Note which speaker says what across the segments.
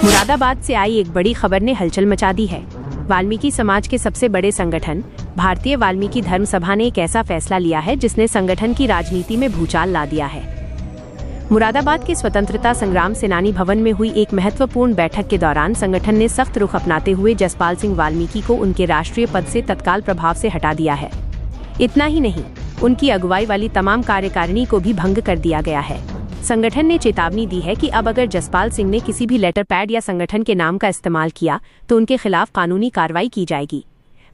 Speaker 1: मुरादाबाद से आई एक बड़ी खबर ने हलचल मचा दी है। वाल्मीकि समाज के सबसे बड़े संगठन भारतीय वाल्मीकि धर्म सभा ने एक ऐसा फैसला लिया है जिसने संगठन की राजनीति में भूचाल ला दिया है। मुरादाबाद के स्वतंत्रता संग्राम सेनानी भवन में हुई एक महत्वपूर्ण बैठक के दौरान संगठन ने सख्त रुख अपनाते हुए जसपाल सिंह वाल्मीकि को उनके राष्ट्रीय पद से तत्काल प्रभाव से हटा दिया है। इतना ही नहीं, उनकी अगुवाई वाली तमाम कार्यकारिणी को भी भंग कर दिया गया है। संगठन ने चेतावनी दी है कि अब अगर जसपाल सिंह ने किसी भी लेटर पैड या संगठन के नाम का इस्तेमाल किया तो उनके खिलाफ कानूनी कार्रवाई की जाएगी।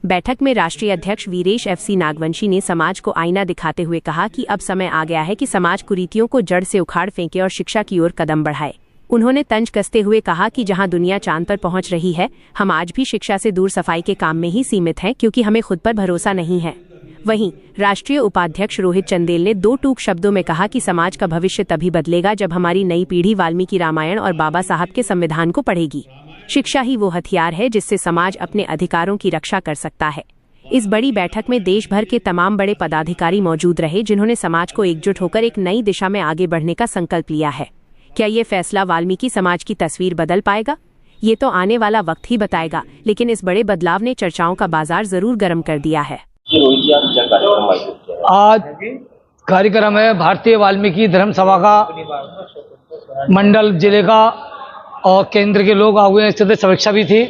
Speaker 1: बैठक में राष्ट्रीय अध्यक्ष वीरेश FC नागवंशी ने समाज को आईना दिखाते हुए कहा कि अब समय आ गया है कि समाज कुरीतियों को जड़ से उखाड़ फेंके और शिक्षा की ओर कदम बढ़ाए। उन्होंने तंज कसते हुए कहा कि जहां दुनिया चांद पर पहुंच रही है, हम आज भी शिक्षा से दूर सफाई के काम में ही सीमित हैं, क्योंकि हमें खुद पर भरोसा नहीं है। वहीं राष्ट्रीय उपाध्यक्ष रोहित चंदेल ने दो टूक शब्दों में कहा कि समाज का भविष्य तभी बदलेगा जब हमारी नई पीढ़ी वाल्मीकि रामायण और बाबा साहब के संविधान को पढ़ेगी। शिक्षा ही वो हथियार है जिससे समाज अपने अधिकारों की रक्षा कर सकता है। इस बड़ी बैठक में देश भर के तमाम बड़े पदाधिकारी मौजूद रहे, जिन्होंने समाज को एकजुट होकर एक नई दिशा में आगे बढ़ने का संकल्प लिया है। क्या ये फैसला वाल्मीकि समाज की तस्वीर बदल पाएगा? ये तो आने वाला वक्त ही बताएगा, लेकिन इस बड़े बदलाव ने चर्चाओं का बाजार जरूर गर्म कर दिया है।
Speaker 2: आज कार्यक्रम है भारतीय वाल्मीकि धर्म सभा का मंडल जिले का और केंद्र के लोग आए हुए हैं। इससे समीक्षा भी थी,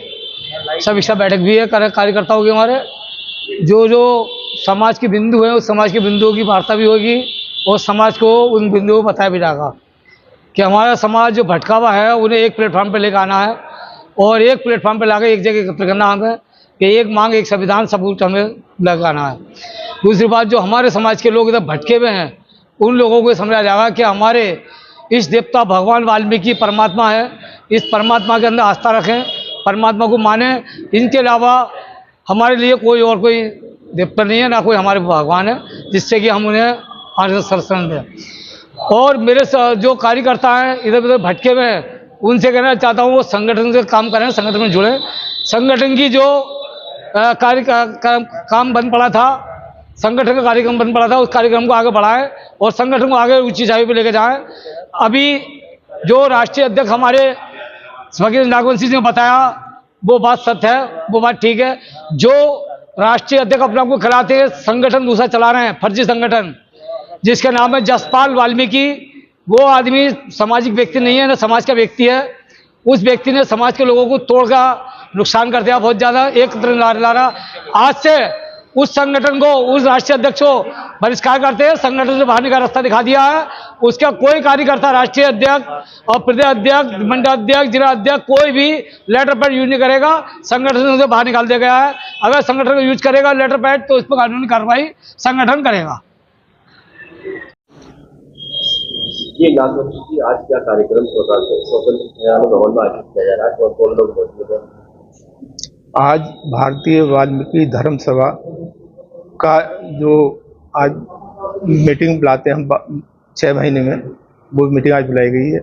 Speaker 2: समीक्षा बैठक भी है कार्यकर्ताओं की। हमारे जो समाज के बिंदु हैं उस समाज के बिंदुओं की वार्ता भी होगी और समाज को उन बिंदुओं को बताया भी जाएगा कि हमारा समाज जो भटका हुआ है उन्हें एक प्लेटफॉर्म पर लेकर आना है और एक प्लेटफॉर्म पर लाकर एक जगह एकत्र करना हमें कि एक मांग एक संविधान सबूत हमें लगाना है। दूसरी बात, जो हमारे समाज के लोग इधर भटके हुए हैं उन लोगों को समझाया जाएगा कि हमारे इस देवता भगवान वाल्मीकि परमात्मा है, इस परमात्मा के अंदर आस्था रखें, परमात्मा को माने। इनके अलावा हमारे लिए कोई देवता नहीं है, ना कोई हमारे भगवान है जिससे कि हम उन्हें शरण दें। और मेरे जो कार्यकर्ता हैं इधर उधर भटके हुए हैं उनसे कहना चाहता हूँ वो संगठन से काम करें, संगठन में जुड़े। संगठन की जो काम बंद पड़ा था, संगठन का कार्यक्रम बंद पड़ा था, उस कार्यक्रम को आगे बढ़ाएं और संगठन को आगे ऊंची ऊंचाई पे लेके जाएं। अभी जो राष्ट्रीय अध्यक्ष हमारे वीरेश नागवंशी ने बताया वो बात सत्य है, वो बात ठीक है। जो राष्ट्रीय अध्यक्ष अपने आप को खिलाते हैं, संगठन दूसरा चला रहे हैं, फर्जी संगठन जिसका नाम है जसपाल वाल्मीकि, वो आदमी सामाजिक व्यक्ति नहीं है, ना समाज का व्यक्ति है। उस व्यक्ति ने समाज के लोगों को तोड़कर नुकसान कर दिया बहुत ज़्यादा। एक ला आज से उस संगठन को, उस राष्ट्रीय अध्यक्ष को बहिष्कार करते हैं, संगठन से बाहर का रास्ता दिखा दिया है। उसका कोई कार्यकर्ता, राष्ट्रीय अध्यक्ष और प्रदेश अध्यक्ष, मंडल अध्यक्ष, जिला अध्यक्ष कोई भी लेटर पैड यूज नहीं करेगा, संगठन से बाहर निकाल दिया गया है। अगर संगठन को यूज करेगा लेटर पैड तो उस पर कानूनी कार्रवाई संगठन करेगा।
Speaker 3: ये नागवंशी जी, आज क्या कार्यक्रम स्वतंत्रता भवन में आयोजित किया जा रहा है और कौन लोग मौजूद हैं?
Speaker 4: आज भारतीय वाल्मीकि धर्म सभा का जो आज मीटिंग बुलाते हैं हम 6 महीने में, वो मीटिंग आज बुलाई गई है।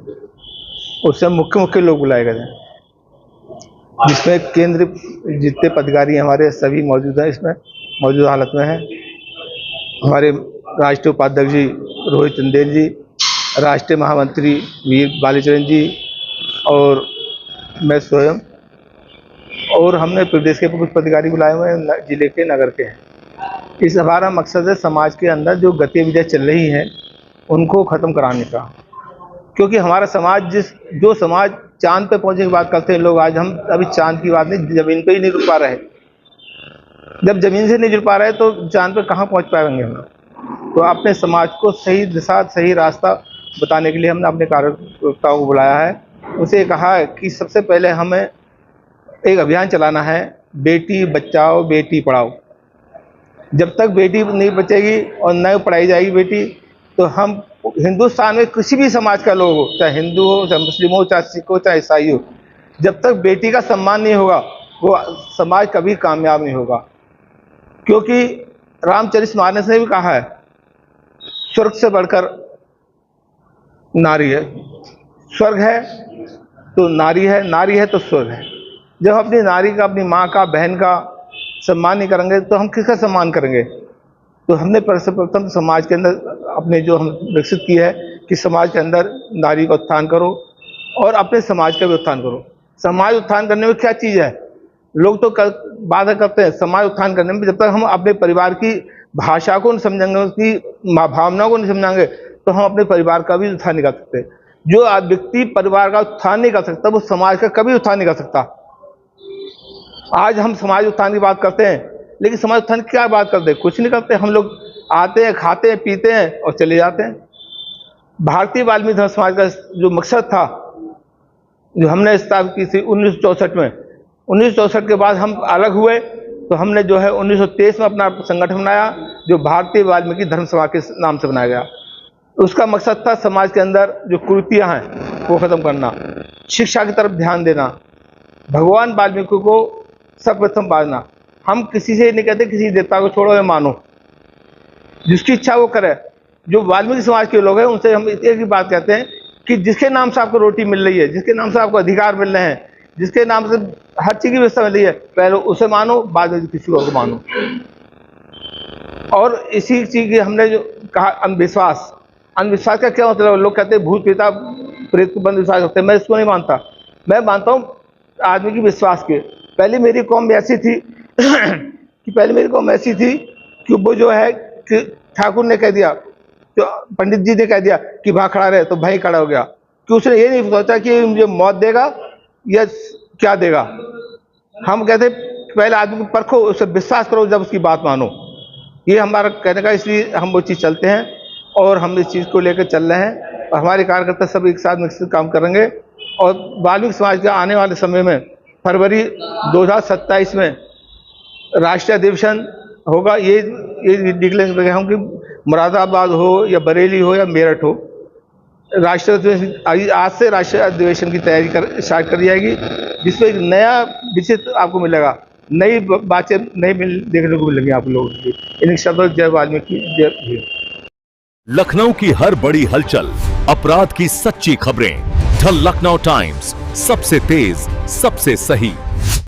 Speaker 4: उससे मुख्य लोग बुलाए गए हैं, जिसमें केंद्र जितने पदाधिकारी हमारे सभी मौजूद हैं, इसमें मौजूद हालत में हैं। हमारे राष्ट्रीय उपाध्यक्ष जी रोहित चंदेल जी, राष्ट्रीय महामंत्री वीर बालीचरण जी और मैं स्वयं, और हमने प्रदेश के कुछ पदाधिकारी बुलाए हुए हैं, जिले के, नगर के हैं। इस हमारा मकसद है समाज के अंदर जो गतिविधियाँ चल रही हैं उनको ख़त्म कराने का, क्योंकि हमारा समाज जो समाज चांद पे पहुंचने की बात करते हैं लोग, आज हम अभी चांद की बात नहीं, ज़मीन पे ही नहीं रुक पा रहे। जब ज़मीन से नहीं जुड़ पा रहे तो चांद पे कहाँ पहुँच पाएंगे हम। तो अपने समाज को सही दिशा, सही रास्ता बताने के लिए हमने अपने कार्यकर्ताओं को बुलाया है। उसे कहा है कि सबसे पहले हमें एक अभियान चलाना है, बेटी बचाओ बेटी पढ़ाओ। जब तक बेटी नहीं बचेगी और न पढ़ाई जाएगी बेटी, तो हम हिंदुस्तान में किसी भी समाज का लोग हो, चाहे हिंदू हो, चाहे मुस्लिम हो, चाहे सिख हो, चाहे ईसाई हो, जब तक बेटी का सम्मान नहीं होगा वो समाज कभी कामयाब नहीं होगा। क्योंकि रामचरितमानस ने भी कहा है, स्वर्ग से बढ़कर नारी है, स्वर्ग है तो नारी है, नारी है तो स्वर्ग है। जब अपनी नारी का, अपनी माँ का, बहन का सम्मान नहीं करेंगे तो हम किसका सम्मान करेंगे। तो हमने सर्वप्रथम समाज के अंदर अपने जो हम विकसित की है कि समाज के अंदर नारी का उत्थान करो और अपने समाज का भी उत्थान करो। समाज उत्थान करने में क्या चीज है? लोग तो बाधा करते हैं समाज उत्थान करने में, जब तक हम अपने परिवार की भाषा को नहीं समझेंगे, उसकी भावनाओं को नहीं समझेंगे, तो हम अपने परिवार का भी उत्थान नहीं कर सकते। जो व्यक्ति परिवार का उत्थान नहीं कर सकता, वो समाज का कभी उत्थान नहीं कर सकता। आज हम समाज उत्थान की बात करते हैं, लेकिन समाज उत्थान की क्या बात करते हैं? कुछ नहीं करते। हम लोग आते हैं, खाते हैं, पीते हैं और चले जाते हैं। भारतीय वाल्मीकि धर्म समाज का जो मकसद था, जो हमने स्थापित की थी 1964 में, 1964 के बाद हम अलग हुए, तो हमने जो है 1923 में अपना संगठन बनाया, जो भारतीय वाल्मीकि धर्म सभा के नाम से बनाया गया। उसका मकसद था समाज के अंदर जो कुरीतियां हैं वो खत्म करना, शिक्षा की तरफ ध्यान देना, भगवान वाल्मीकि को सर्वप्रथम मानना। हम किसी से नहीं कहते किसी देवता को छोड़ो या मानो, जिसकी इच्छा वो करे। जो वाल्मीकि समाज के लोग हैं उनसे हम एक ही बात कहते हैं कि जिसके नाम से आपको रोटी मिल रही है, जिसके नाम से आपको अधिकार मिल रहे हैं, जिसके नाम से हर चीज की व्यवस्था मिल रही है, पहले उसे मानो, बाद में किसी और को मानो। और इसी चीज की हमने जो कहा अंधविश्वास, अंधविश्वास का क्या मतलब? लोग कहते हैं भूत प्रेत प्रेत को बंद विश्वास करते हैं, मैं इसको नहीं मानता। मैं मानता हूँ आदमी की विश्वास के। पहले मेरी कौम ऐसी थी कि वो जो है कि ठाकुर ने कह दिया, जो पंडित जी ने कह दिया कि वहाँ खड़ा रहे, तो भाई खड़ा हो गया, कि उसने ये नहीं सोचा कि मुझे मौत देगा या क्या देगा। हम कहते पहले आदमी को परखो, उसे विश्वास करो, जब उसकी बात मानो। ये हमारा कहने का, इसलिए हम वो चीज़ चलते हैं और हम इस चीज़ को लेकर चल रहे हैं। और हमारे कार्यकर्ता सब एक साथ मिलकर काम करेंगे। और वाल्मीकि समाज के आने वाले समय में फरवरी 2027 में राष्ट्रीय अधिवेशन होगा। ये डिक्लेयर कर रहा हूँ कि मुरादाबाद हो या बरेली हो या मेरठ हो, राष्ट्रीय अधिवेशन आज से राष्ट्रीय अधिवेशन की तैयारी स्टार्ट कर दी जाएगी, जिसमें एक नया विषय आपको मिलेगा, नई बातें देखने को मिलेंगी आप लोगों की। इन शब्दों जय वाल्मीकि, जय भीम।
Speaker 5: लखनऊ की हर बड़ी हलचल, अपराध की सच्ची खबरें, द लखनऊ टाइम्स, सबसे तेज, सबसे सही।